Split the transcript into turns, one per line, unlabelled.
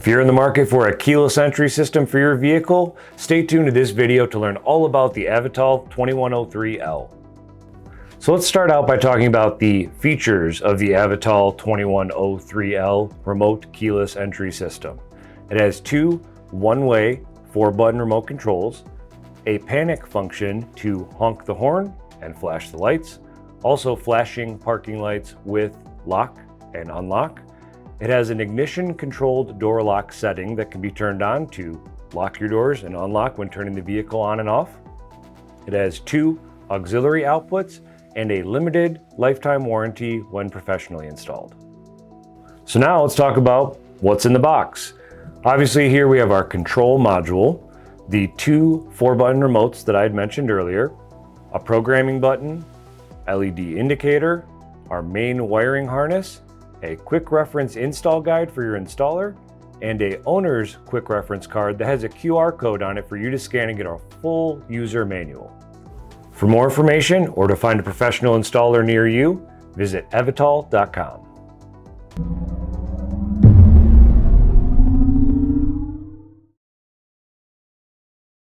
If you're in the market for a keyless entry system for your vehicle, stay tuned to this video to learn all about the Avital 2103L. So let's start out by talking about the features of the Avital 2103L remote keyless entry system. It has two one-way 4-button remote controls, a panic function to honk the horn and flash the lights, also flashing parking lights with lock and unlock. It has an ignition-controlled door lock setting that can be turned on to lock your doors and unlock when turning the vehicle on and off. It has two auxiliary outputs and a limited lifetime warranty when professionally installed. So now let's talk about what's in the box. Obviously here we have our control module, the two 4-button remotes that I had mentioned earlier, a programming button, LED indicator, our main wiring harness, a quick reference install guide for your installer, and a owner's quick reference card that has a QR code on it for you to scan and get a full user manual. For more information or to find a professional installer near you, visit avital.com.